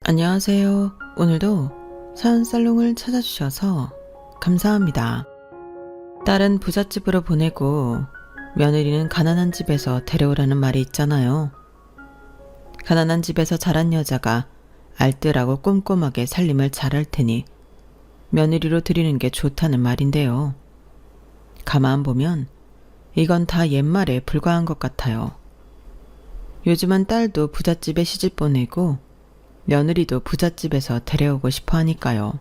안녕하세요. 오늘도 사연살롱을 찾아주셔서 감사합니다. 딸은 부잣집으로 보내고 며느리는 가난한 집에서 데려오라는 말이 있잖아요. 가난한 집에서 자란 여자가 알뜰하고 꼼꼼하게 살림을 잘할 테니 며느리로 들이는 게 좋다는 말인데요. 가만 보면 이건 다 옛말에 불과한 것 같아요. 요즘은 딸도 부잣집에 시집 보내고 며느리도 부잣집에서 데려오고 싶어 하니까요.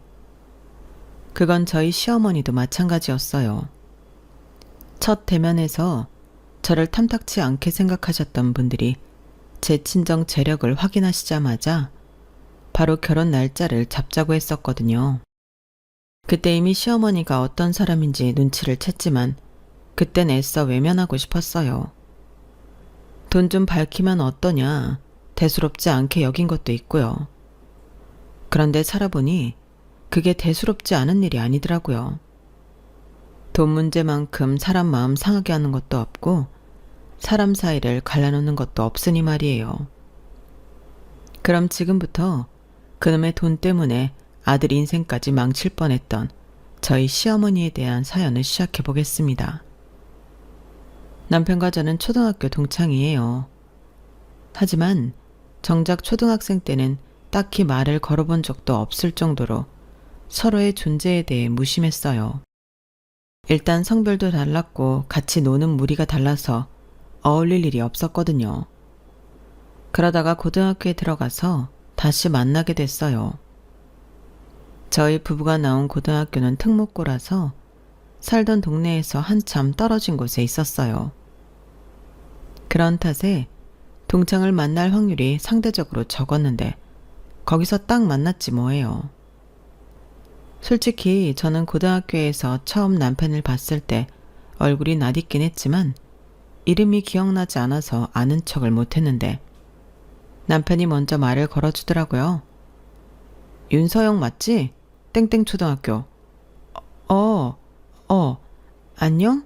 그건 저희 시어머니도 마찬가지였어요. 첫 대면에서 저를 탐탁치 않게 생각하셨던 분들이 제 친정 재력을 확인하시자마자 바로 결혼 날짜를 잡자고 했었거든요. 그때 이미 시어머니가 어떤 사람인지 눈치를 챘지만 그땐 애써 외면하고 싶었어요. 돈 좀 밝히면 어떠냐, 대수롭지 않게 여긴 것도 있고요. 그런데 살아보니 그게 대수롭지 않은 일이 아니더라고요. 돈 문제만큼 사람 마음 상하게 하는 것도 없고 사람 사이를 갈라놓는 것도 없으니 말이에요. 그럼 지금부터 그놈의 돈 때문에 아들 인생까지 망칠 뻔했던 저희 시어머니에 대한 사연을 시작해 보겠습니다. 남편과 저는 초등학교 동창이에요. 하지만 정작 초등학생 때는 딱히 말을 걸어본 적도 없을 정도로 서로의 존재에 대해 무심했어요. 일단 성별도 달랐고 같이 노는 무리가 달라서 어울릴 일이 없었거든요. 그러다가 고등학교에 들어가서 다시 만나게 됐어요. 저희 부부가 나온 고등학교는 특목고라서 살던 동네에서 한참 떨어진 곳에 있었어요. 그런 탓에 동창을 만날 확률이 상대적으로 적었는데 거기서 딱 만났지 뭐예요. 솔직히 저는 고등학교에서 처음 남편을 봤을 때 얼굴이 낯익긴 했지만 이름이 기억나지 않아서 아는 척을 못했는데 남편이 먼저 말을 걸어주더라고요. 윤서영 맞지? 땡땡 초등학교. 안녕?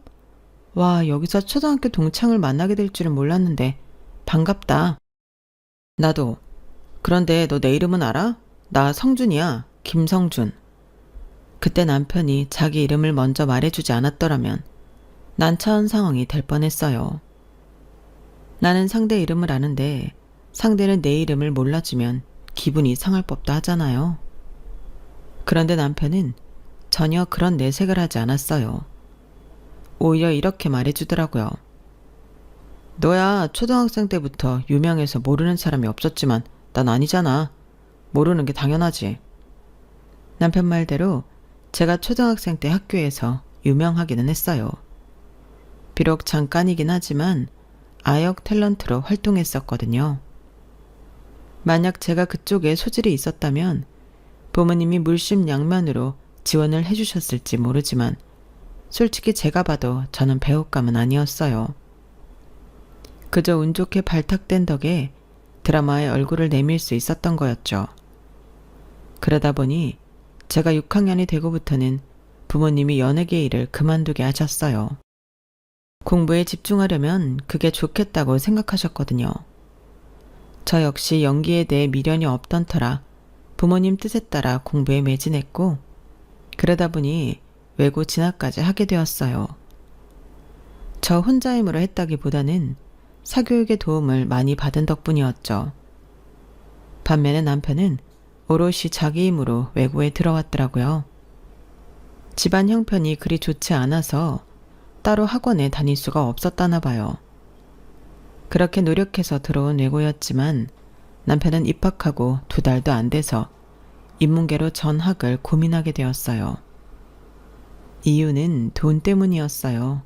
와, 여기서 초등학교 동창을 만나게 될 줄은 몰랐는데 반갑다. 나도. 그런데 너 내 이름은 알아? 나 성준이야. 김성준. 그때 남편이 자기 이름을 먼저 말해주지 않았더라면 난처한 상황이 될 뻔했어요. 나는 상대 이름을 아는데 상대는 내 이름을 몰라주면 기분이 상할 법도 하잖아요. 그런데 남편은 전혀 그런 내색을 하지 않았어요. 오히려 이렇게 말해주더라고요. 너야 초등학생 때부터 유명해서 모르는 사람이 없었지만 난 아니잖아. 모르는 게 당연하지. 남편 말대로 제가 초등학생 때 학교에서 유명하기는 했어요. 비록 잠깐이긴 하지만 아역 탤런트로 활동했었거든요. 만약 제가 그쪽에 소질이 있었다면 부모님이 물심양면으로 지원을 해주셨을지 모르지만 솔직히 제가 봐도 저는 배옥감은 아니었어요. 그저 운 좋게 발탁된 덕에 드라마에 얼굴을 내밀 수 있었던 거였죠. 그러다 보니 제가 6학년이 되고부터는 부모님이 연예계 일을 그만두게 하셨어요. 공부에 집중하려면 그게 좋겠다고 생각하셨거든요. 저 역시 연기에 대해 미련이 없던 터라 부모님 뜻에 따라 공부에 매진했고 그러다 보니 외고 진학까지 하게 되었어요. 저 혼자 힘으로 했다기보다는 사교육의 도움을 많이 받은 덕분이었죠. 반면에 남편은 오롯이 자기 힘으로 외고에 들어왔더라고요. 집안 형편이 그리 좋지 않아서 따로 학원에 다닐 수가 없었다나 봐요. 그렇게 노력해서 들어온 외고였지만 남편은 입학하고 2달도 안 돼서 인문계로 전학을 고민하게 되었어요. 이유는 돈 때문이었어요.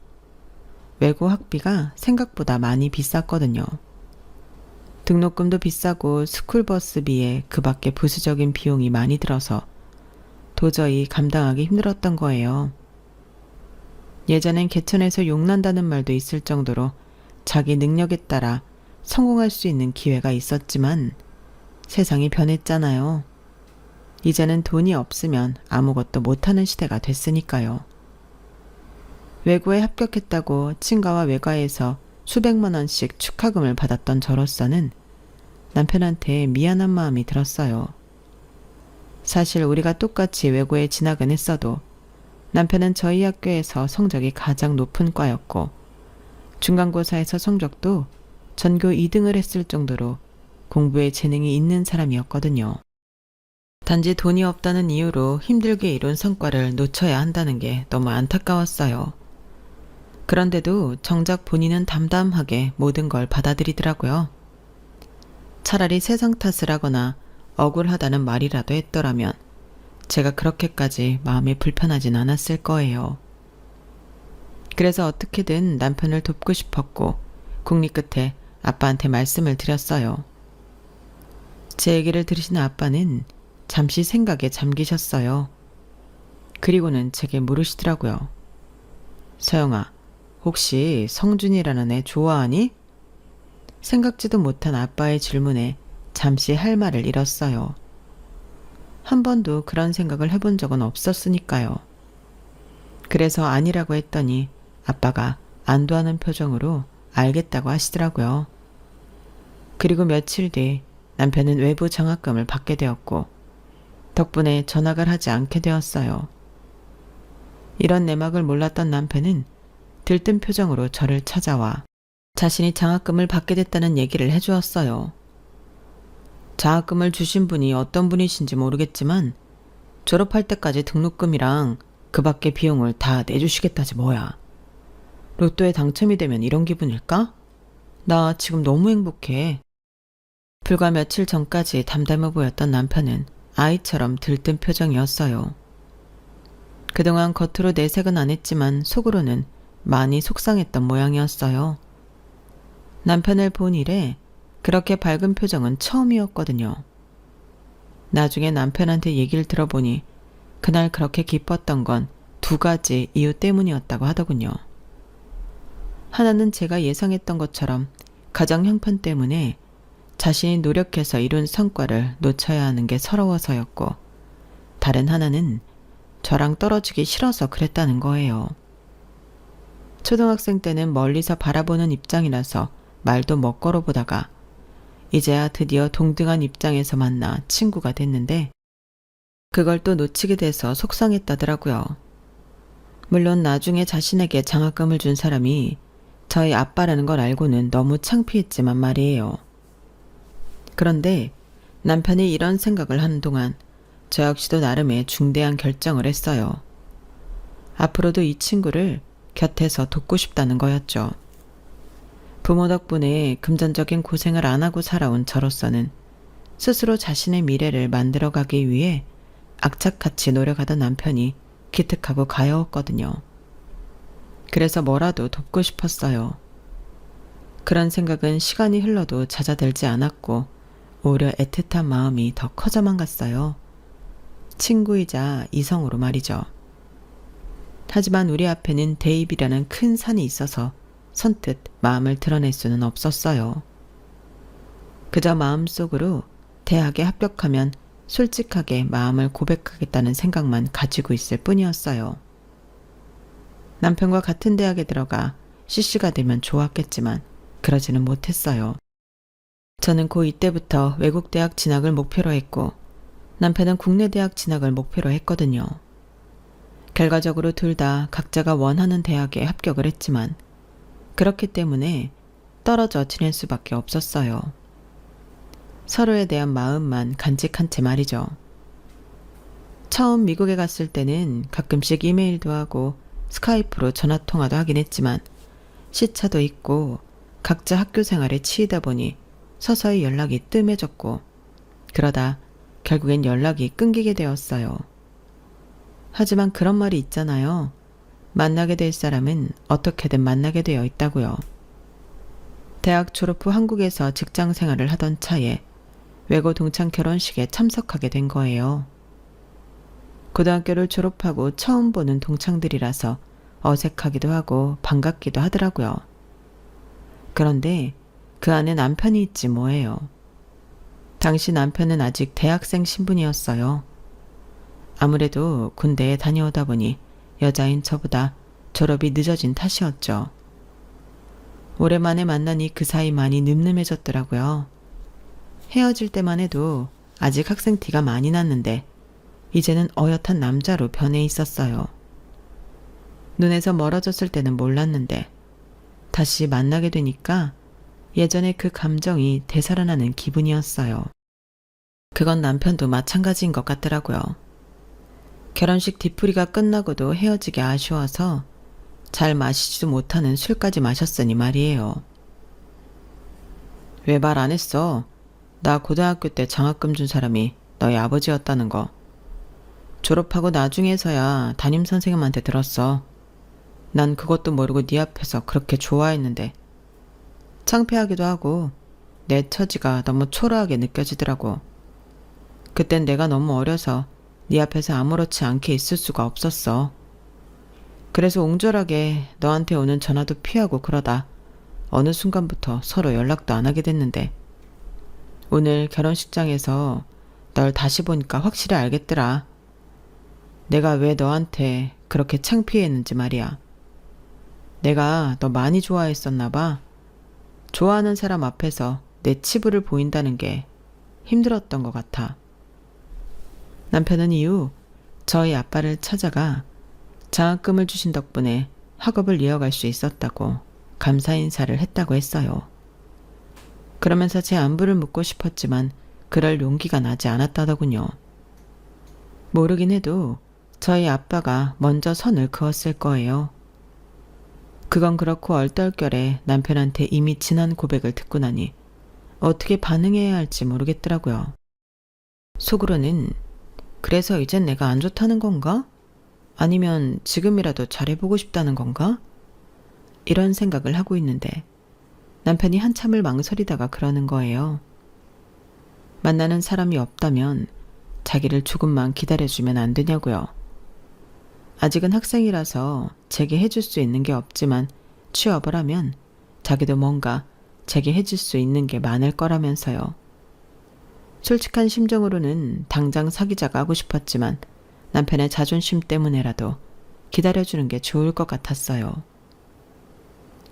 외고 학비가 생각보다 많이 비쌌거든요. 등록금도 비싸고 스쿨버스비에 그 밖에 부수적인 비용이 많이 들어서 도저히 감당하기 힘들었던 거예요. 예전엔 개천에서 용난다는 말도 있을 정도로 자기 능력에 따라 성공할 수 있는 기회가 있었지만 세상이 변했잖아요. 이제는 돈이 없으면 아무것도 못하는 시대가 됐으니까요. 외고에 합격했다고 친가와 외가에서 수백만 원씩 축하금을 받았던 저로서는 남편한테 미안한 마음이 들었어요. 사실 우리가 똑같이 외고에 진학은 했어도 남편은 저희 학교에서 성적이 가장 높은 과였고 중간고사에서 성적도 전교 2등을 했을 정도로 공부에 재능이 있는 사람이었거든요. 단지 돈이 없다는 이유로 힘들게 이룬 성과를 놓쳐야 한다는 게 너무 안타까웠어요. 그런데도 정작 본인은 담담하게 모든 걸 받아들이더라고요. 차라리 세상 탓을 하거나 억울하다는 말이라도 했더라면 제가 그렇게까지 마음이 불편하진 않았을 거예요. 그래서 어떻게든 남편을 돕고 싶었고 국리 끝에 아빠한테 말씀을 드렸어요. 제 얘기를 들으신 아빠는 잠시 생각에 잠기셨어요. 그리고는 제게 물으시더라고요. 서영아, 혹시 성준이라는 애 좋아하니? 생각지도 못한 아빠의 질문에 잠시 할 말을 잃었어요. 한 번도 그런 생각을 해본 적은 없었으니까요. 그래서 아니라고 했더니 아빠가 안도하는 표정으로 알겠다고 하시더라고요. 그리고 며칠 뒤 남편은 외부 장학금을 받게 되었고 덕분에 전학을 하지 않게 되었어요. 이런 내막을 몰랐던 남편은 들뜬 표정으로 저를 찾아와 자신이 장학금을 받게 됐다는 얘기를 해주었어요. 장학금을 주신 분이 어떤 분이신지 모르겠지만 졸업할 때까지 등록금이랑 그 밖의 비용을 다 내주시겠다지 뭐야. 로또에 당첨이 되면 이런 기분일까? 나 지금 너무 행복해. 불과 며칠 전까지 담담해 보였던 남편은 아이처럼 들뜬 표정이었어요. 그동안 겉으로 내색은 안 했지만 속으로는 많이 속상했던 모양이었어요. 남편을 본 이래 그렇게 밝은 표정은 처음이었거든요. 나중에 남편한테 얘기를 들어보니 그날 그렇게 기뻤던 건 두 가지 이유 때문이었다고 하더군요. 하나는 제가 예상했던 것처럼 가정 형편 때문에 자신이 노력해서 이룬 성과를 놓쳐야 하는 게 서러워서였고, 다른 하나는 저랑 떨어지기 싫어서 그랬다는 거예요. 초등학생 때는 멀리서 바라보는 입장이라서 말도 못 걸어보다가 이제야 드디어 동등한 입장에서 만나 친구가 됐는데 그걸 또 놓치게 돼서 속상했다더라고요. 물론 나중에 자신에게 장학금을 준 사람이 저희 아빠라는 걸 알고는 너무 창피했지만 말이에요. 그런데 남편이 이런 생각을 하는 동안 저 역시도 나름의 중대한 결정을 했어요. 앞으로도 이 친구를 곁에서 돕고 싶다는 거였죠. 부모 덕분에 금전적인 고생을 안 하고 살아온 저로서는 스스로 자신의 미래를 만들어가기 위해 악착같이 노력하던 남편이 기특하고 가여웠거든요. 그래서 뭐라도 돕고 싶었어요. 그런 생각은 시간이 흘러도 잦아들지 않았고 오히려 애틋한 마음이 더 커져만 갔어요. 친구이자 이성으로 말이죠. 하지만 우리 앞에는 대입이라는 큰 산이 있어서 선뜻 마음을 드러낼 수는 없었어요. 그저 마음속으로 대학에 합격하면 솔직하게 마음을 고백하겠다는 생각만 가지고 있을 뿐이었어요. 남편과 같은 대학에 들어가 CC가 되면 좋았겠지만 그러지는 못했어요. 저는 고2 때부터 외국 대학 진학을 목표로 했고 남편은 국내 대학 진학을 목표로 했거든요. 결과적으로 둘 다 각자가 원하는 대학에 합격을 했지만 그렇기 때문에 떨어져 지낼 수밖에 없었어요. 서로에 대한 마음만 간직한 채 말이죠. 처음 미국에 갔을 때는 가끔씩 이메일도 하고 스카이프로 전화통화도 하긴 했지만 시차도 있고 각자 학교 생활에 치이다 보니 서서히 연락이 뜸해졌고 그러다 결국엔 연락이 끊기게 되었어요. 하지만 그런 말이 있잖아요. 만나게 될 사람은 어떻게든 만나게 되어 있다고요. 대학 졸업 후 한국에서 직장 생활을 하던 차에 외고 동창 결혼식에 참석하게 된 거예요. 고등학교를 졸업하고 처음 보는 동창들이라서 어색하기도 하고 반갑기도 하더라고요. 그런데 그 안에 남편이 있지 뭐예요. 당시 남편은 아직 대학생 신분이었어요. 아무래도 군대에 다녀오다 보니 여자인 저보다 졸업이 늦어진 탓이었죠. 오랜만에 만나니 그 사이 많이 늠름해졌더라고요. 헤어질 때만 해도 아직 학생 티가 많이 났는데 이제는 어엿한 남자로 변해 있었어요. 눈에서 멀어졌을 때는 몰랐는데 다시 만나게 되니까 예전의 그 감정이 되살아나는 기분이었어요. 그건 남편도 마찬가지인 것 같더라고요. 결혼식 뒤풀이가 끝나고도 헤어지기 아쉬워서 잘 마시지도 못하는 술까지 마셨으니 말이에요. 왜 말 안 했어? 나 고등학교 때 장학금 준 사람이 너희 아버지였다는 거. 졸업하고 나중에서야 담임선생님한테 들었어. 난 그것도 모르고 네 앞에서 그렇게 좋아했는데 창피하기도 하고 내 처지가 너무 초라하게 느껴지더라고. 그땐 내가 너무 어려서 네 앞에서 아무렇지 않게 있을 수가 없었어. 그래서 옹졸하게 너한테 오는 전화도 피하고 그러다 어느 순간부터 서로 연락도 안 하게 됐는데 오늘 결혼식장에서 널 다시 보니까 확실히 알겠더라. 내가 왜 너한테 그렇게 창피했는지 말이야. 내가 너 많이 좋아했었나 봐. 좋아하는 사람 앞에서 내 치부를 보인다는 게 힘들었던 것 같아. 남편은 이후 저희 아빠를 찾아가 장학금을 주신 덕분에 학업을 이어갈 수 있었다고 감사 인사를 했다고 했어요. 그러면서 제 안부를 묻고 싶었지만 그럴 용기가 나지 않았다더군요. 모르긴 해도 저희 아빠가 먼저 선을 그었을 거예요. 그건 그렇고 얼떨결에 남편한테 이미 지난 고백을 듣고 나니 어떻게 반응해야 할지 모르겠더라고요. 속으로는 그래서 이젠 내가 안 좋다는 건가? 아니면 지금이라도 잘해보고 싶다는 건가? 이런 생각을 하고 있는데 남편이 한참을 망설이다가 그러는 거예요. 만나는 사람이 없다면 자기를 조금만 기다려주면 안 되냐고요. 아직은 학생이라서 제게 해줄 수 있는 게 없지만 취업을 하면 자기도 뭔가 제게 해줄 수 있는 게 많을 거라면서요. 솔직한 심정으로는 당장 사귀자가 하고 싶었지만 남편의 자존심 때문에라도 기다려주는 게 좋을 것 같았어요.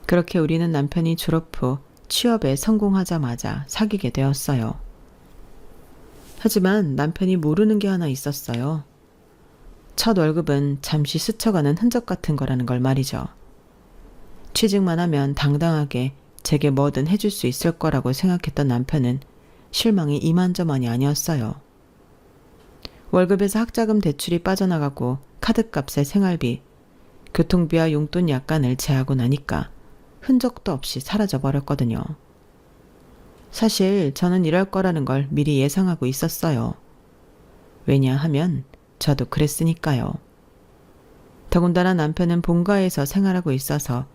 그렇게 우리는 남편이 졸업 후 취업에 성공하자마자 사귀게 되었어요. 하지만 남편이 모르는 게 하나 있었어요. 첫 월급은 잠시 스쳐가는 흔적 같은 거라는 걸 말이죠. 취직만 하면 당당하게 제게 뭐든 해줄 수 있을 거라고 생각했던 남편은 실망이 이만저만이 아니었어요. 월급에서 학자금 대출이 빠져나가고 카드값에 생활비, 교통비와 용돈 약간을 제하고 나니까 흔적도 없이 사라져버렸거든요. 사실 저는 이럴 거라는 걸 미리 예상하고 있었어요. 왜냐하면 저도 그랬으니까요. 더군다나 남편은 본가에서 생활하고 있어서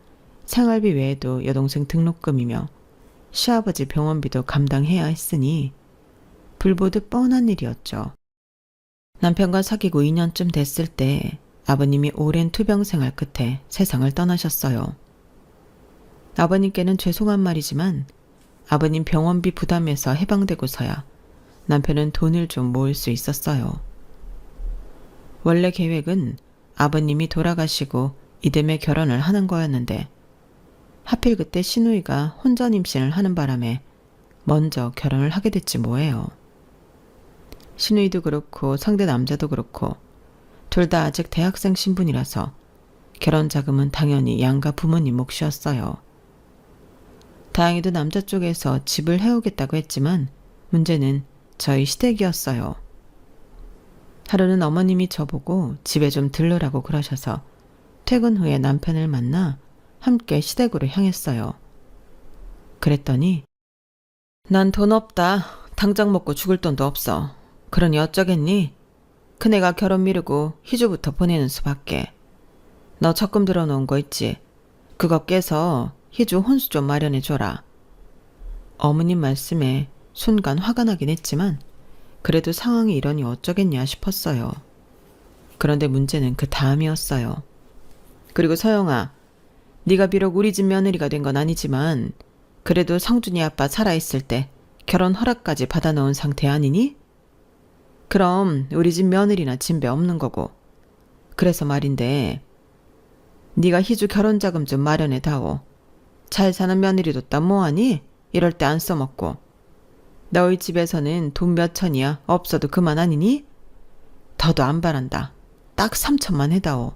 생활비 외에도 여동생 등록금이며 시아버지 병원비도 감당해야 했으니 불보듯 뻔한 일이었죠. 남편과 사귀고 2년쯤 됐을 때 아버님이 오랜 투병 생활 끝에 세상을 떠나셨어요. 아버님께는 죄송한 말이지만 아버님 병원비 부담에서 해방되고서야 남편은 돈을 좀 모을 수 있었어요. 원래 계획은 아버님이 돌아가시고 이듬해 결혼을 하는 거였는데 하필 그때 시누이가 혼전 임신을 하는 바람에 먼저 결혼을 하게 됐지 뭐예요. 시누이도 그렇고 상대 남자도 그렇고 둘 다 아직 대학생 신분이라서 결혼 자금은 당연히 양가 부모님 몫이었어요. 다행히도 남자 쪽에서 집을 해오겠다고 했지만 문제는 저희 시댁이었어요. 하루는 어머님이 저보고 집에 좀 들르라고 그러셔서 퇴근 후에 남편을 만나 함께 시댁으로 향했어요. 그랬더니 난 돈 없다. 당장 먹고 죽을 돈도 없어. 그러니 어쩌겠니? 큰애가 결혼 미루고 희주부터 보내는 수밖에. 너 적금 들어놓은 거 있지? 그거 깨서 희주 혼수 좀 마련해줘라. 어머님 말씀에 순간 화가 나긴 했지만 그래도 상황이 이러니 어쩌겠냐 싶었어요. 그런데 문제는 그 다음이었어요. 그리고 서영아, 네가 비록 우리 집 며느리가 된 건 아니지만 그래도 성준이 아빠 살아있을 때 결혼 허락까지 받아놓은 상태 아니니? 그럼 우리 집 며느리나 진배 없는 거고. 그래서 말인데 네가 희주 결혼자금 좀 마련해다오. 잘 사는 며느리 뒀다 뭐하니? 이럴 때 안 써먹고. 너희 집에서는 돈 몇 천이야 없어도 그만 아니니? 더도 안 바란다. 딱 3천만 해다오.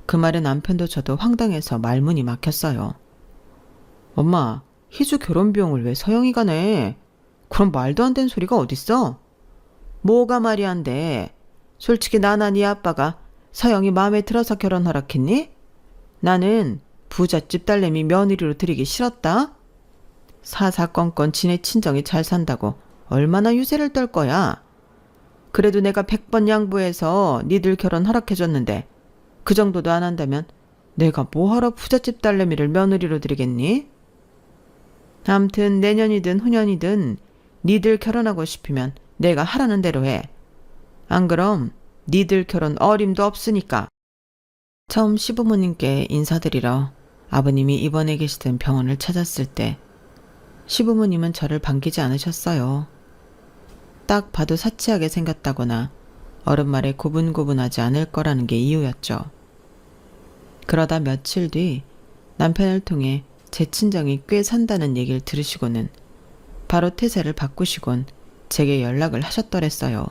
그 말에 남편도 저도 황당해서 말문이 막혔어요. 엄마, 희주 결혼 비용을 왜 서영이가 내? 그럼 말도 안 되는 소리가 어딨어? 뭐가 말이 안 돼? 솔직히 나나 네 아빠가 서영이 마음에 들어서 결혼 허락했니? 나는 부잣집 딸내미 며느리로 들이기 싫었다. 사사건건 지네 친정이 잘 산다고 얼마나 유세를 떨 거야. 그래도 내가 100번 양보해서 니들 결혼 허락해줬는데 그 정도도 안 한다면 내가 뭐하러 부잣집 딸내미를 며느리로 들이겠니? 암튼 내년이든 후년이든 니들 결혼하고 싶으면 내가 하라는 대로 해. 안 그럼 니들 결혼 어림도 없으니까. 처음 시부모님께 인사드리러 아버님이 입원해 계시던 병원을 찾았을 때 시부모님은 저를 반기지 않으셨어요. 딱 봐도 사치하게 생겼다거나 어른 말에 고분고분하지 않을 거라는 게 이유였죠. 그러다 며칠 뒤 남편을 통해 제 친정이 꽤 산다는 얘기를 들으시고는 바로 태세를 바꾸시곤 제게 연락을 하셨더랬어요.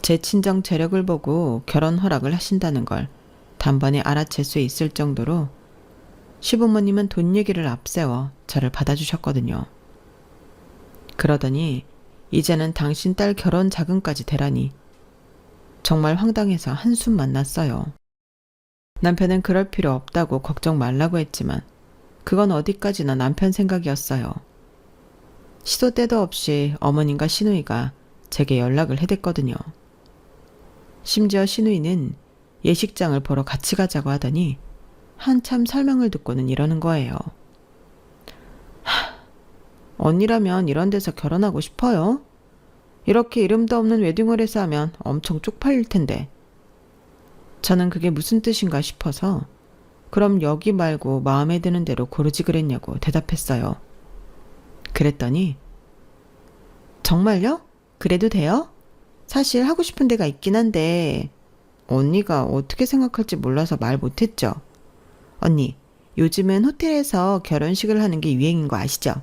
제 친정 재력을 보고 결혼 허락을 하신다는 걸 단번에 알아챌 수 있을 정도로 시부모님은 돈 얘기를 앞세워 저를 받아주셨거든요. 그러더니 이제는 당신 딸 결혼 자금까지 대라니 정말 황당해서 한숨만 났어요. 남편은 그럴 필요 없다고 걱정 말라고 했지만 그건 어디까지나 남편 생각이었어요. 시도 때도 없이 어머님과 시누이가 제게 연락을 해댔거든요. 심지어 시누이는 예식장을 보러 같이 가자고 하더니 한참 설명을 듣고는 이러는 거예요. 언니라면 이런 데서 결혼하고 싶어요? 이렇게 이름도 없는 웨딩홀에서 하면 엄청 쪽팔릴 텐데. 저는 그게 무슨 뜻인가 싶어서 그럼 여기 말고 마음에 드는 대로 고르지 그랬냐고 대답했어요. 그랬더니 정말요? 그래도 돼요? 사실 하고 싶은 데가 있긴 한데 언니가 어떻게 생각할지 몰라서 말 못했죠. 언니, 요즘은 호텔에서 결혼식을 하는 게 유행인 거 아시죠?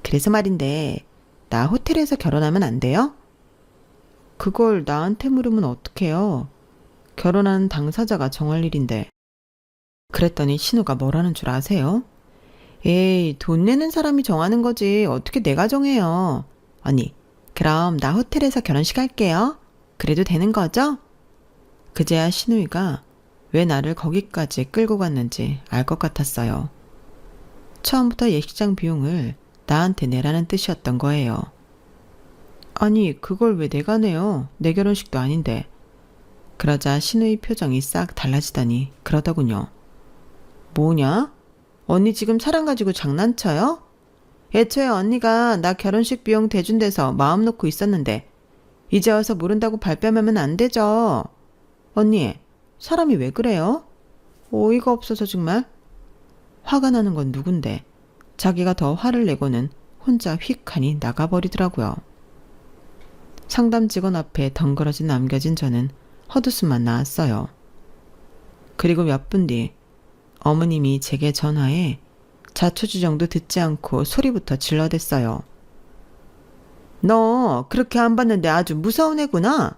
그래서 말인데 나 호텔에서 결혼하면 안 돼요? 그걸 나한테 물으면 어떡해요? 결혼하는 당사자가 정할 일인데. 그랬더니 신우가 뭐라는 줄 아세요? 에이, 돈 내는 사람이 정하는 거지 어떻게 내가 정해요. 언니, 그럼 나 호텔에서 결혼식 할게요. 그래도 되는 거죠? 그제야 신우이가 왜 나를 거기까지 끌고 갔는지 알 것 같았어요. 처음부터 예식장 비용을 나한테 내라는 뜻이었던 거예요. 아니, 그걸 왜 내가 내요? 내 결혼식도 아닌데. 그러자 신우이 표정이 싹 달라지더니 그러더군요. 뭐냐? 언니 지금 사람 가지고 장난쳐요? 애초에 언니가 나 결혼식 비용 대준 데서 마음 놓고 있었는데 이제 와서 모른다고 발뺌하면 안 되죠. 언니, 사람이 왜 그래요? 어이가 없어서 정말. 화가 나는 건 누군데 자기가 더 화를 내고는 혼자 휙하니 나가버리더라고요. 상담 직원 앞에 덩그러지 남겨진 저는 헛웃음만 나왔어요. 그리고 몇 분 뒤 어머님이 제게 전화해 자초지종도 듣지 않고 소리부터 질러댔어요. 너 그렇게 안 봤는데 아주 무서운 애구나.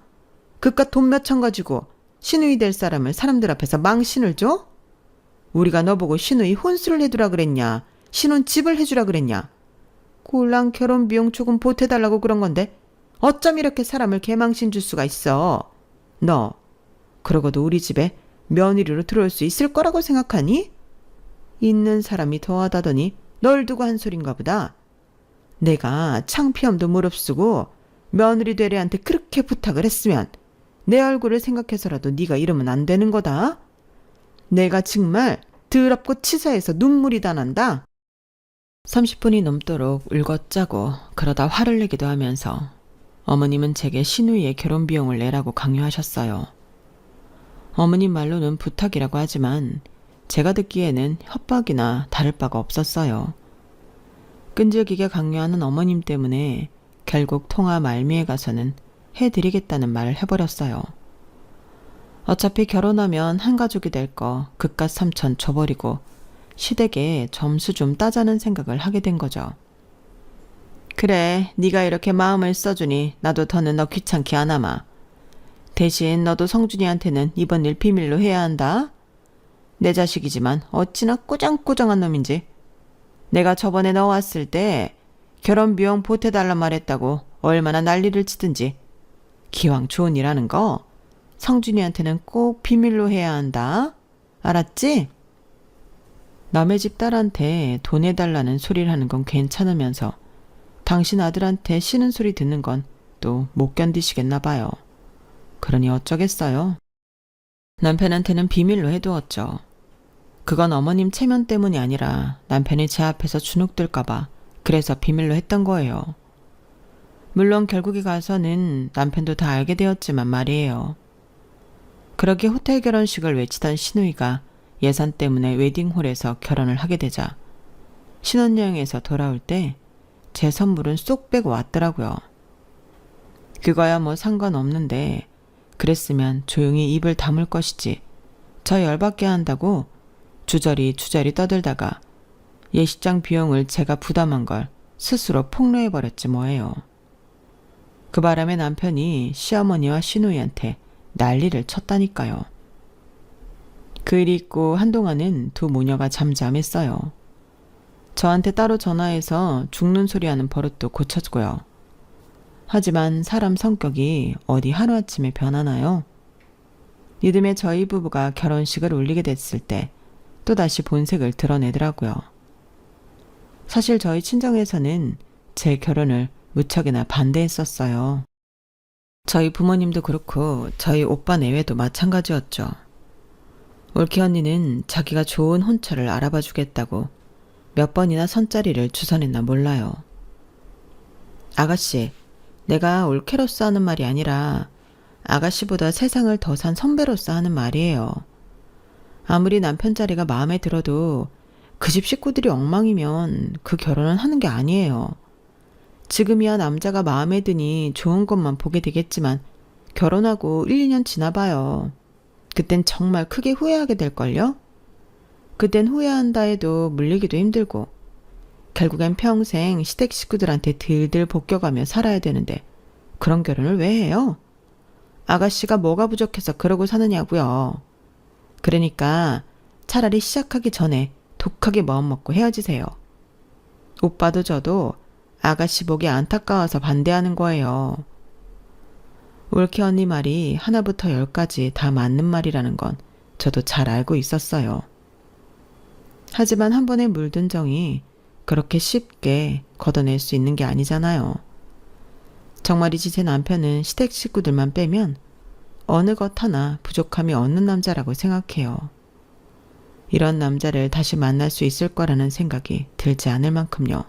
그깟 돈 몇천 가지고 시누이 될 사람을 사람들 앞에서 망신을 줘? 우리가 너보고 시누이 혼수를 해두라 그랬냐? 신혼집을 해주라 그랬냐? 꼴랑 결혼 비용 조금 보태달라고 그런 건데 어쩜 이렇게 사람을 개망신 줄 수가 있어? 너 그러고도 우리 집에 며느리로 들어올 수 있을 거라고 생각하니? 있는 사람이 더하다더니 널 두고 한 소린가 보다. 내가 창피함도 무릅쓰고 며느리 되래한테 그렇게 부탁을 했으면 내 얼굴을 생각해서라도 네가 이러면 안 되는 거다. 내가 정말 더럽고 치사해서 눈물이 다 난다. 30분이 넘도록 울고짜고 그러다 화를 내기도 하면서 어머님은 제게 시누이의 결혼 비용을 내라고 강요하셨어요. 어머님 말로는 부탁이라고 하지만 제가 듣기에는 협박이나 다를 바가 없었어요. 끈질기게 강요하는 어머님 때문에 결국 통화 말미에 가서는 해드리겠다는 말을 해버렸어요. 어차피 결혼하면 한 가족이 될 거 그깟 3천 줘버리고 시댁에 점수 좀 따자는 생각을 하게 된 거죠. 그래, 네가 이렇게 마음을 써주니 나도 더는 너 귀찮게 안 하마. 대신 너도 성준이한테는 이번 일 비밀로 해야 한다. 내 자식이지만 어찌나 꾸정꾸정한 놈인지. 내가 저번에 너 왔을 때 결혼 비용 보태달란 말했다고 얼마나 난리를 치든지. 기왕 좋은 일 하는 거 성준이한테는 꼭 비밀로 해야 한다. 알았지? 남의 집 딸한테 돈 해달라는 소리를 하는 건 괜찮으면서 당신 아들한테 쉬는 소리 듣는 건 또 못 견디시겠나 봐요. 그러니 어쩌겠어요. 남편한테는 비밀로 해두었죠. 그건 어머님 체면 때문이 아니라 남편이 제 앞에서 주눅들까봐 그래서 비밀로 했던 거예요. 물론 결국에 가서는 남편도 다 알게 되었지만 말이에요. 그렇게 호텔 결혼식을 외치던 신우이가 예산 때문에 웨딩홀에서 결혼을 하게 되자 신혼여행에서 돌아올 때 제 선물은 쏙 빼고 왔더라고요. 그거야 뭐 상관없는데 그랬으면 조용히 입을 다물 것이지 저 열받게 한다고 주저리 떠들다가 예식장 비용을 제가 부담한 걸 스스로 폭로해버렸지 뭐예요. 그 바람에 남편이 시어머니와 시누이한테 난리를 쳤다니까요. 그 일이 있고 한동안은 두 모녀가 잠잠했어요. 저한테 따로 전화해서 죽는 소리 하는 버릇도 고쳤고요. 하지만 사람 성격이 어디 하루아침에 변하나요? 이듬해 저희 부부가 결혼식을 올리게 됐을 때 또다시 본색을 드러내더라고요. 사실 저희 친정에서는 제 결혼을 무척이나 반대했었어요. 저희 부모님도 그렇고 저희 오빠 내외도 마찬가지였죠. 올케 언니는 자기가 좋은 혼처를 알아봐 주겠다고 몇 번이나 선자리를 주선했나 몰라요. 아가씨, 내가 올케로서 하는 말이 아니라 아가씨보다 세상을 더 산 선배로서 하는 말이에요. 아무리 남편 자리가 마음에 들어도 그 집 식구들이 엉망이면 그 결혼은 하는 게 아니에요. 지금이야 남자가 마음에 드니 좋은 것만 보게 되겠지만 결혼하고 1, 2년 지나봐요. 그땐 정말 크게 후회하게 될걸요? 그땐 후회한다 해도 물리기도 힘들고 결국엔 평생 시댁 식구들한테 들들 볶여가며 살아야 되는데 그런 결혼을 왜 해요? 아가씨가 뭐가 부족해서 그러고 사느냐고요. 그러니까 차라리 시작하기 전에 독하게 마음먹고 헤어지세요. 오빠도 저도 아가씨 보기 안타까워서 반대하는 거예요. 올케 언니 말이 하나부터 열까지 다 맞는 말이라는 건 저도 잘 알고 있었어요. 하지만 한 번에 물든 정이 그렇게 쉽게 걷어낼 수 있는 게 아니잖아요. 정말이지 제 남편은 시댁 식구들만 빼면 어느 것 하나 부족함이 없는 남자라고 생각해요. 이런 남자를 다시 만날 수 있을 거라는 생각이 들지 않을 만큼요.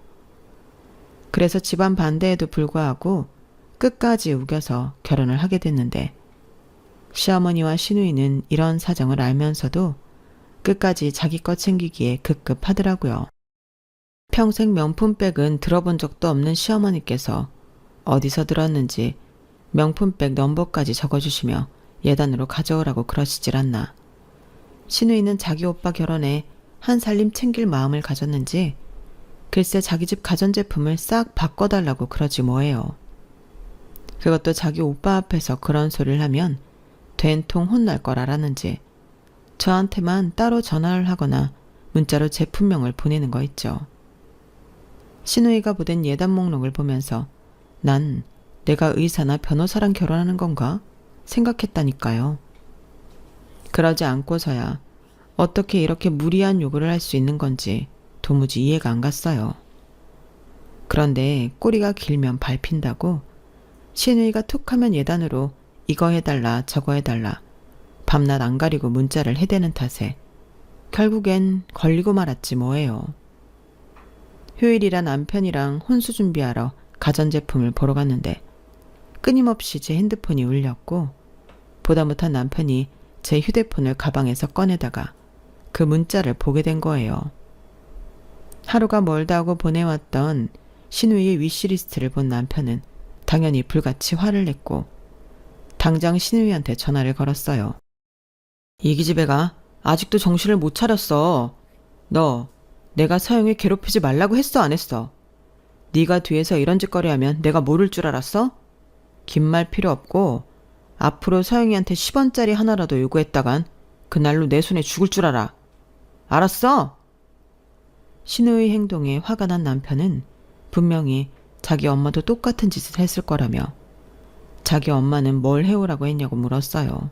그래서 집안 반대에도 불구하고 끝까지 우겨서 결혼을 하게 됐는데 시어머니와 시누이는 이런 사정을 알면서도 끝까지 자기 것 챙기기에 급급하더라고요. 평생 명품백은 들어본 적도 없는 시어머니께서 어디서 들었는지 명품백 넘버까지 적어주시며 예단으로 가져오라고 그러시질 않나. 시누이는 자기 오빠 결혼에 한 살림 챙길 마음을 가졌는지 글쎄 자기 집 가전제품을 싹 바꿔달라고 그러지 뭐예요. 그것도 자기 오빠 앞에서 그런 소리를 하면 된통 혼날 걸 알았는지 저한테만 따로 전화를 하거나 문자로 제품명을 보내는 거 있죠. 시누이가 보낸 예단 목록을 보면서 난 내가 의사나 변호사랑 결혼하는 건가 생각했다니까요. 그러지 않고서야 어떻게 이렇게 무리한 요구를 할 수 있는 건지 도무지 이해가 안 갔어요. 그런데 꼬리가 길면 밟힌다고 시누이가 툭하면 예단으로 이거 해달라 저거 해달라 밤낮 안 가리고 문자를 해대는 탓에 결국엔 걸리고 말았지 뭐예요. 휴일이라 남편이랑 혼수 준비하러 가전제품을 보러 갔는데 끊임없이 제 핸드폰이 울렸고 보다 못한 남편이 제 휴대폰을 가방에서 꺼내다가 그 문자를 보게 된 거예요. 하루가 멀다 하고 보내왔던 시누이의 위시리스트를 본 남편은 당연히 불같이 화를 냈고 당장 시누이한테 전화를 걸었어요. 이 기집애가 아직도 정신을 못 차렸어. 너 내가 서영이 괴롭히지 말라고 했어 안 했어? 네가 뒤에서 이런 짓거리 하면 내가 모를 줄 알았어? 긴 말 필요 없고 앞으로 서영이한테 10원짜리 하나라도 요구했다간 그날로 내 손에 죽을 줄 알아. 알았어? 신우의 행동에 화가 난 남편은 분명히 자기 엄마도 똑같은 짓을 했을 거라며 자기 엄마는 뭘 해오라고 했냐고 물었어요.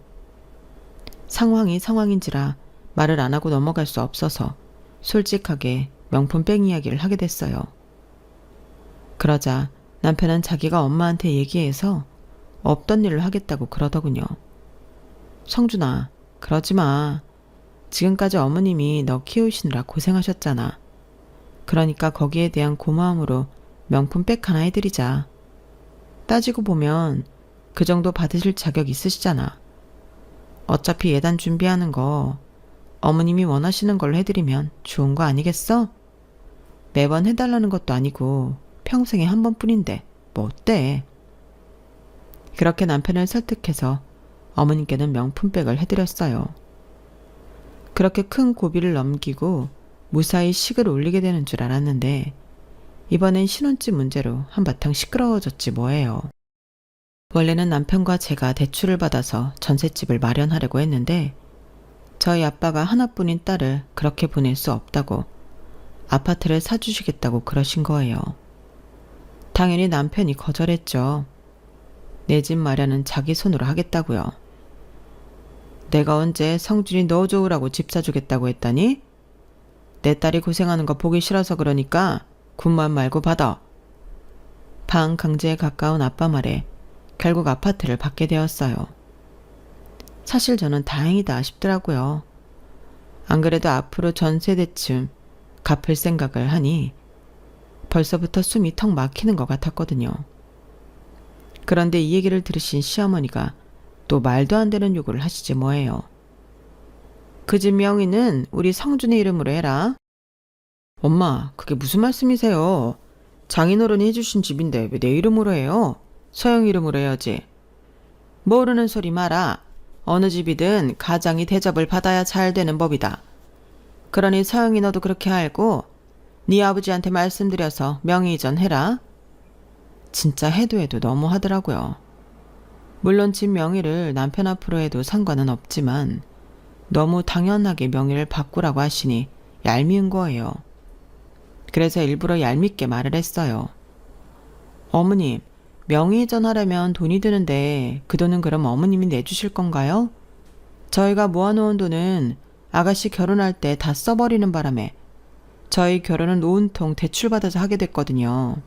상황이 상황인지라 말을 안 하고 넘어갈 수 없어서 솔직하게 명품백 이야기를 하게 됐어요. 그러자 남편은 자기가 엄마한테 얘기해서 없던 일을 하겠다고 그러더군요. 성준아, 그러지 마. 지금까지 어머님이 너 키우시느라 고생하셨잖아. 그러니까 거기에 대한 고마움으로 명품백 하나 해드리자. 따지고 보면 그 정도 받으실 자격 있으시잖아. 어차피 예단 준비하는 거 어머님이 원하시는 걸로 해드리면 좋은 거 아니겠어? 매번 해달라는 것도 아니고 평생에 한 번뿐인데 뭐 어때? 그렇게 남편을 설득해서 어머님께는 명품백을 해드렸어요. 그렇게 큰 고비를 넘기고 무사히 식을 올리게 되는 줄 알았는데 이번엔 신혼집 문제로 한바탕 시끄러워졌지 뭐예요. 원래는 남편과 제가 대출을 받아서 전셋집을 마련하려고 했는데 저희 아빠가 하나뿐인 딸을 그렇게 보낼 수 없다고 아파트를 사주시겠다고 그러신 거예요. 당연히 남편이 거절했죠. 내 집 마련은 자기 손으로 하겠다고요. 내가 언제 성준이 너 좋으라고 집 사주겠다고 했다니? 내 딸이 고생하는 거 보기 싫어서 그러니까 군만 말고 받아. 방 강제에 가까운 아빠 말에 결국 아파트를 받게 되었어요. 사실 저는 다행이다 싶더라고요. 안 그래도 앞으로 전세대쯤 갚을 생각을 하니 벌써부터 숨이 턱 막히는 것 같았거든요. 그런데 이 얘기를 들으신 시어머니가 또 말도 안 되는 요구를 하시지 뭐예요. 그 집 명의는 우리 성준의 이름으로 해라. 엄마, 그게 무슨 말씀이세요? 장인어른이 해주신 집인데 왜 내 이름으로 해요? 서영 이름으로 해야지. 모르는 소리 마라. 어느 집이든 가장이 대접을 받아야 잘 되는 법이다. 그러니 서영이 너도 그렇게 알고 네 아버지한테 말씀드려서 명의 이전해라. 진짜 해도 너무 하더라고요. 물론 집 명의를 남편 앞으로 해도 상관은 없지만 너무 당연하게 명의를 바꾸라고 하시니 얄미운 거예요. 그래서 일부러 얄밉게 말을 했어요. 어머님, 명의 이전하려면 돈이 드는데 그 돈은 그럼 어머님이 내주실 건가요? 저희가 모아놓은 돈은 아가씨 결혼할 때 다 써버리는 바람에 저희 결혼은 온통 대출받아서 하게 됐거든요.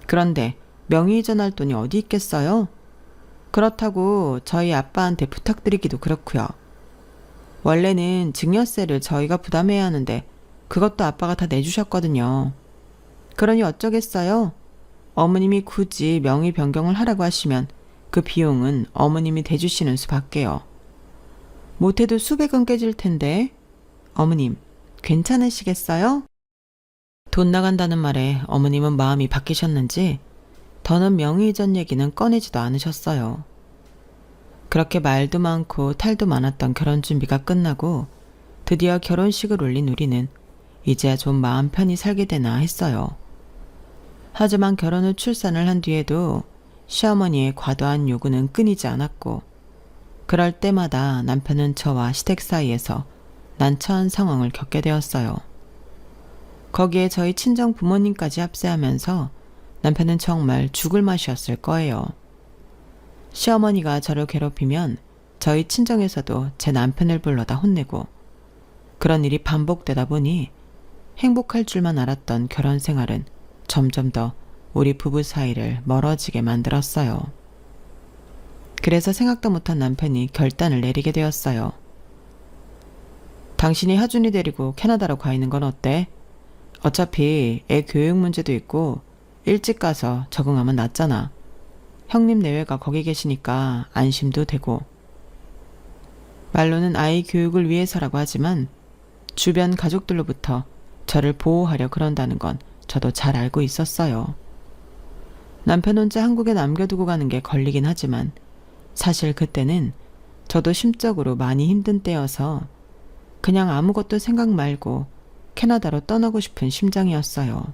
그런데 명의 이전할 돈이 어디 있겠어요? 그렇다고 저희 아빠한테 부탁드리기도 그렇고요. 원래는 증여세를 저희가 부담해야 하는데 그것도 아빠가 다 내주셨거든요. 그러니 어쩌겠어요? 어머님이 굳이 명의 변경을 하라고 하시면 그 비용은 어머님이 대주시는 수밖에요. 못해도 수백은 깨질 텐데 어머님 괜찮으시겠어요? 돈 나간다는 말에 어머님은 마음이 바뀌셨는지 더는 명의 이전 얘기는 꺼내지도 않으셨어요. 그렇게 말도 많고 탈도 많았던 결혼 준비가 끝나고 드디어 결혼식을 올린 우리는 이제야 좀 마음 편히 살게 되나 했어요. 하지만 결혼 후 출산을 한 뒤에도 시어머니의 과도한 요구는 끊이지 않았고 그럴 때마다 남편은 저와 시댁 사이에서 난처한 상황을 겪게 되었어요. 거기에 저희 친정 부모님까지 합세하면서 남편은 정말 죽을 맛이었을 거예요. 시어머니가 저를 괴롭히면 저희 친정에서도 제 남편을 불러다 혼내고 그런 일이 반복되다 보니 행복할 줄만 알았던 결혼 생활은 점점 더 우리 부부 사이를 멀어지게 만들었어요. 그래서 생각도 못한 남편이 결단을 내리게 되었어요. 당신이 하준이 데리고 캐나다로 가 있는 건 어때? 어차피 애 교육 문제도 있고 일찍 가서 적응하면 낫잖아. 형님 내외가 거기 계시니까 안심도 되고. 말로는 아이 교육을 위해서라고 하지만 주변 가족들로부터 저를 보호하려 그런다는 건 저도 잘 알고 있었어요. 남편 혼자 한국에 남겨두고 가는 게 걸리긴 하지만 사실 그때는 저도 심적으로 많이 힘든 때여서 그냥 아무것도 생각 말고 캐나다로 떠나고 싶은 심정이었어요.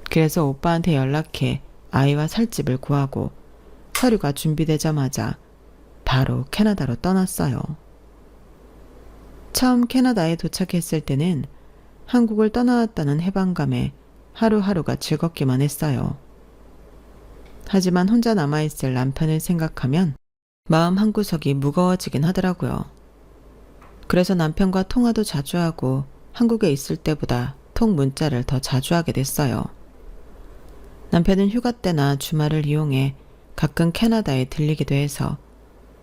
그래서 오빠한테 연락해 아이와 살 집을 구하고 서류가 준비되자마자 바로 캐나다로 떠났어요. 처음 캐나다에 도착했을 때는 한국을 떠나왔다는 해방감에 하루하루가 즐겁기만 했어요. 하지만 혼자 남아있을 남편을 생각하면 마음 한구석이 무거워지긴 하더라고요. 그래서 남편과 통화도 자주 하고 한국에 있을 때보다 통 문자를 더 자주 하게 됐어요. 남편은 휴가 때나 주말을 이용해 가끔 캐나다에 들리기도 해서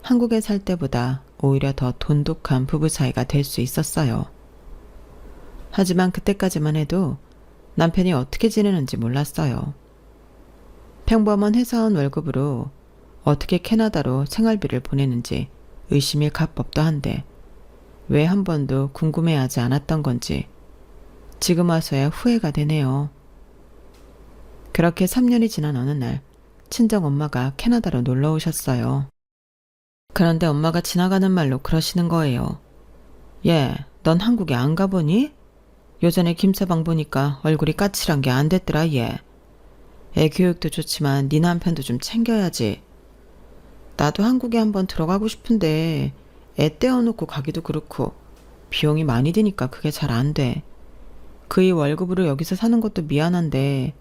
한국에 살 때보다 오히려 더 돈독한 부부 사이가 될 수 있었어요. 하지만 그때까지만 해도 남편이 어떻게 지내는지 몰랐어요. 평범한 회사원 월급으로 어떻게 캐나다로 생활비를 보내는지 의심일 갑법도 한데 왜 한 번도 궁금해하지 않았던 건지 지금 와서야 후회가 되네요. 그렇게 3년이 지난 어느 날 친정엄마가 캐나다로 놀러 오셨어요. 그런데 엄마가 지나가는 말로 그러시는 거예요. 얘, 넌 한국에 안 가보니? 요전에 김서방 보니까 얼굴이 까칠한 게 안 됐더라 얘. 애 교육도 좋지만 네 남편도 좀 챙겨야지. 나도 한국에 한번 들어가고 싶은데 애 떼어놓고 가기도 그렇고 비용이 많이 드니까 그게 잘 안 돼. 그이 월급으로 여기서 사는 것도 미안한데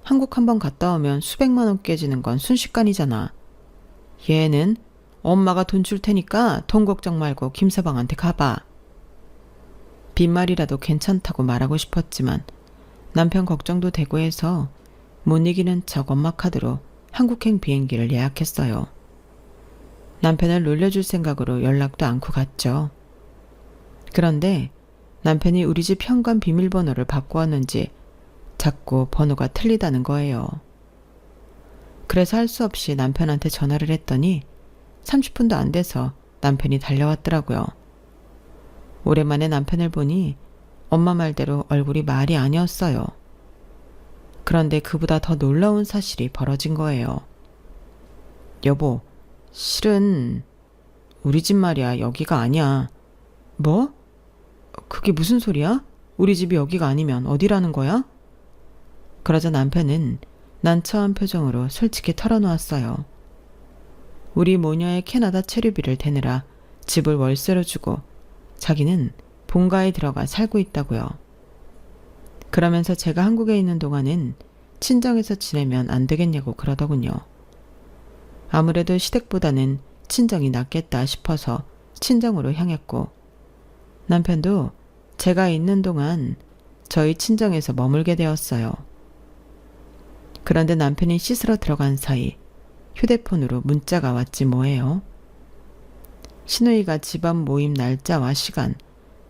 한국 한번 갔다 오면 수백만 원 깨지는 건 순식간이잖아. 얘는 엄마가 돈 줄 테니까 돈 걱정 말고 김서방한테 가봐. 빈말이라도 괜찮다고 말하고 싶었지만 남편 걱정도 되고 해서 못 이기는 척 엄마 카드로 한국행 비행기를 예약했어요. 남편을 놀려줄 생각으로 연락도 않고 갔죠. 그런데 남편이 우리 집 현관 비밀번호를 바꾸었는지 자꾸 번호가 틀리다는 거예요. 그래서 할 수 없이 남편한테 전화를 했더니 30분도 안 돼서 남편이 달려왔더라고요. 오랜만에 남편을 보니 엄마 말대로 얼굴이 말이 아니었어요. 그런데 그보다 더 놀라운 사실이 벌어진 거예요. 여보, 실은 우리 집 말이야 여기가 아니야. 뭐? 그게 무슨 소리야? 우리 집이 여기가 아니면 어디라는 거야? 그러자 남편은 난처한 표정으로 솔직히 털어놓았어요. 우리 모녀의 캐나다 체류비를 대느라 집을 월세로 주고 자기는 본가에 들어가 살고 있다고요. 그러면서 제가 한국에 있는 동안은 친정에서 지내면 안 되겠냐고 그러더군요. 아무래도 시댁보다는 친정이 낫겠다 싶어서 친정으로 향했고 남편도 제가 있는 동안 저희 친정에서 머물게 되었어요. 그런데 남편이 씻으러 들어간 사이 휴대폰으로 문자가 왔지 뭐예요. 신우이가 집안 모임 날짜와 시간,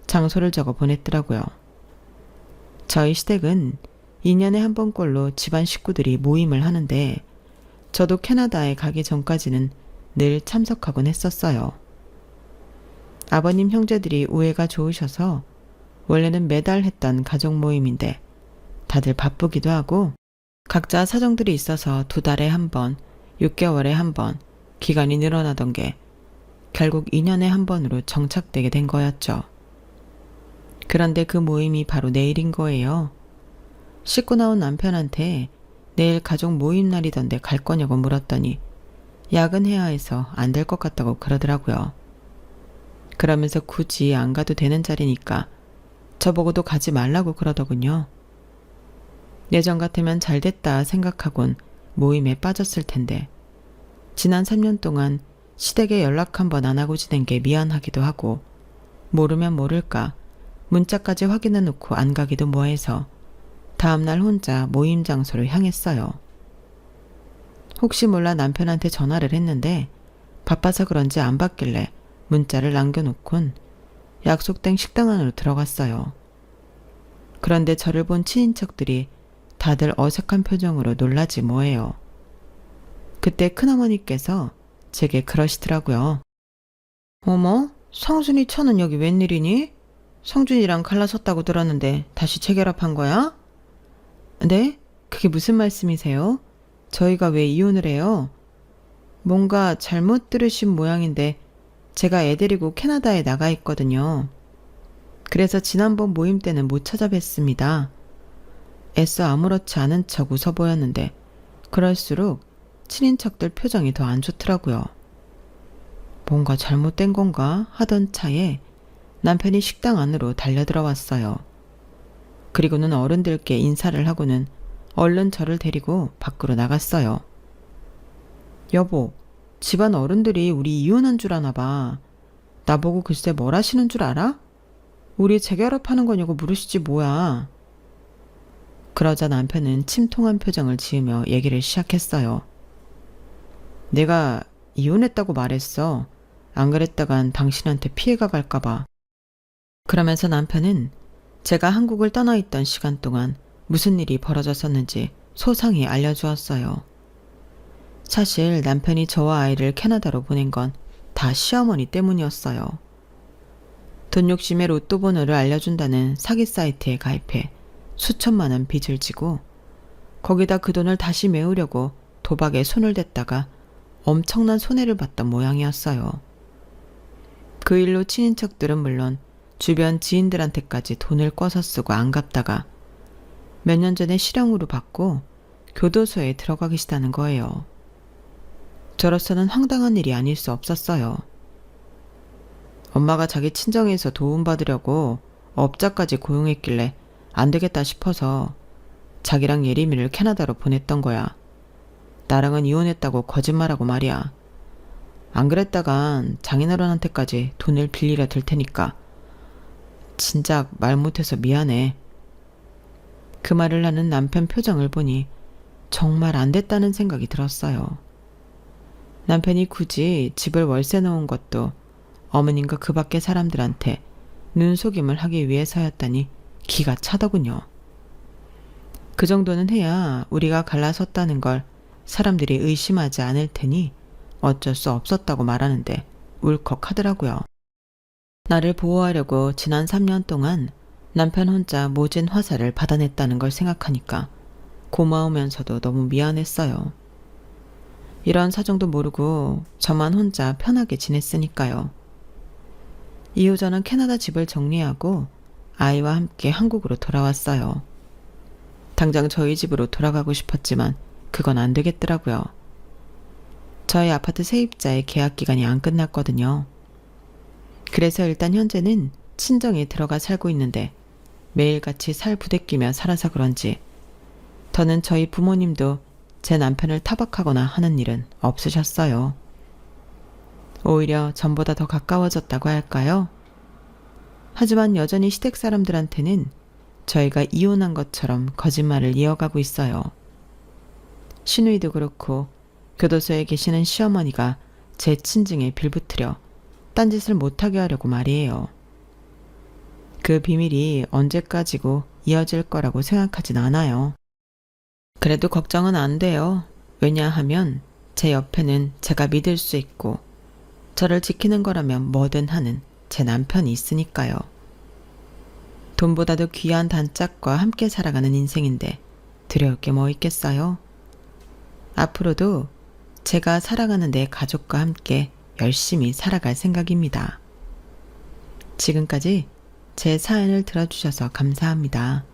장소를 적어 보냈더라고요. 저희 시댁은 2년에 한 번꼴로 집안 식구들이 모임을 하는데 저도 캐나다에 가기 전까지는 늘 참석하곤 했었어요. 아버님 형제들이 우애가 좋으셔서 원래는 매달 했던 가족 모임인데 다들 바쁘기도 하고 각자 사정들이 있어서 2달에 한 번, 6개월에 한 번 기간이 늘어나던 게 결국 2년에 한 번으로 정착되게 된 거였죠. 그런데 그 모임이 바로 내일인 거예요. 씻고 나온 남편한테 내일 가족 모임 날이던데 갈 거냐고 물었더니 야근해야 해서 안 될 것 같다고 그러더라고요. 그러면서 굳이 안 가도 되는 자리니까 저보고도 가지 말라고 그러더군요. 예전 같으면 잘 됐다 생각하곤 모임에 빠졌을 텐데 지난 3년 동안 시댁에 연락 한 번 안 하고 지낸 게 미안하기도 하고 모르면 모를까 문자까지 확인해 놓고 안 가기도 뭐해서 다음날 혼자 모임 장소를 향했어요. 혹시 몰라 남편한테 전화를 했는데 바빠서 그런지 안 받길래 문자를 남겨놓곤 약속된 식당 안으로 들어갔어요. 그런데 저를 본 친인척들이 다들 어색한 표정으로 놀라지 뭐해요. 그때 큰어머니께서 제게 그러시더라고요. 어머, 성준이 처는 여기 웬일이니? 성준이랑 갈라섰다고 들었는데 다시 재결합한 거야? 네? 그게 무슨 말씀이세요? 저희가 왜 이혼을 해요? 뭔가 잘못 들으신 모양인데 제가 애 데리고 캐나다에 나가 있거든요. 그래서 지난번 모임 때는 못 찾아뵀습니다. 애써 아무렇지 않은 척 웃어 보였는데 그럴수록 친인척들 표정이 더 안 좋더라고요. 뭔가 잘못된 건가 하던 차에 남편이 식당 안으로 달려들어왔어요. 그리고는 어른들께 인사를 하고는 얼른 저를 데리고 밖으로 나갔어요. 여보, 집안 어른들이 우리 이혼한 줄 아나 봐. 나보고 글쎄 뭘 하시는 줄 알아? 우리 재결합하는 거냐고 물으시지 뭐야. 그러자 남편은 침통한 표정을 지으며 얘기를 시작했어요. 내가 이혼했다고 말했어. 안 그랬다간 당신한테 피해가 갈까봐. 그러면서 남편은 제가 한국을 떠나 있던 시간 동안 무슨 일이 벌어졌었는지 소상히 알려주었어요. 사실 남편이 저와 아이를 캐나다로 보낸 건 다 시어머니 때문이었어요. 돈 욕심에 로또 번호를 알려준다는 사기 사이트에 가입해 수천만 원 빚을 지고 거기다 그 돈을 다시 메우려고 도박에 손을 댔다가 엄청난 손해를 봤던 모양이었어요. 그 일로 친인척들은 물론 주변 지인들한테까지 돈을 꿔서 쓰고 안 갚다가 몇 년 전에 실형으로 받고 교도소에 들어가 계시다는 거예요. 저로서는 황당한 일이 아닐 수 없었어요. 엄마가 자기 친정에서 도움받으려고 업자까지 고용했길래 안 되겠다 싶어서 자기랑 예림이를 캐나다로 보냈던 거야. 나랑은 이혼했다고 거짓말하고 말이야. 안 그랬다간 장인어른한테까지 돈을 빌리려 들 테니까. 진작 말 못해서 미안해. 그 말을 하는 남편 표정을 보니 정말 안 됐다는 생각이 들었어요. 남편이 굳이 집을 월세 넣은 것도 어머님과 그 밖의 사람들한테 눈속임을 하기 위해서였다니 기가 차더군요. 그 정도는 해야 우리가 갈라섰다는 걸 사람들이 의심하지 않을 테니 어쩔 수 없었다고 말하는데 울컥하더라고요. 나를 보호하려고 지난 3년 동안 남편 혼자 모진 화살을 받아냈다는 걸 생각하니까 고마우면서도 너무 미안했어요. 이런 사정도 모르고 저만 혼자 편하게 지냈으니까요. 이후 저는 캐나다 집을 정리하고 아이와 함께 한국으로 돌아왔어요. 당장 저희 집으로 돌아가고 싶었지만 그건 안 되겠더라고요. 저희 아파트 세입자의 계약 기간이 안 끝났거든요. 그래서 일단 현재는 친정에 들어가 살고 있는데 매일같이 살 부대끼며 살아서 그런지 더는 저희 부모님도 제 남편을 타박하거나 하는 일은 없으셨어요. 오히려 전보다 더 가까워졌다고 할까요? 하지만 여전히 시댁 사람들한테는 저희가 이혼한 것처럼 거짓말을 이어가고 있어요. 시누이도 그렇고 교도소에 계시는 시어머니가 제 친증에 빌붙으려 딴짓을 못하게 하려고 말이에요. 그 비밀이 언제까지고 이어질 거라고 생각하진 않아요. 그래도 걱정은 안 돼요. 왜냐하면 제 옆에는 제가 믿을 수 있고 저를 지키는 거라면 뭐든 하는 제 남편이 있으니까요. 돈보다도 귀한 단짝과 함께 살아가는 인생인데 두려울 게 뭐 있겠어요? 앞으로도 제가 살아가는 내 가족과 함께 열심히 살아갈 생각입니다. 지금까지 제 사연을 들어주셔서 감사합니다.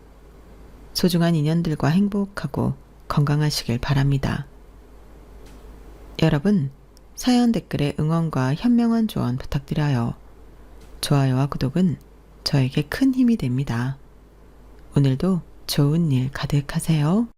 소중한 인연들과 행복하고 건강하시길 바랍니다. 여러분, 사연 댓글에 응원과 현명한 조언 부탁드려요. 좋아요와 구독은 저에게 큰 힘이 됩니다. 오늘도 좋은 일 가득하세요.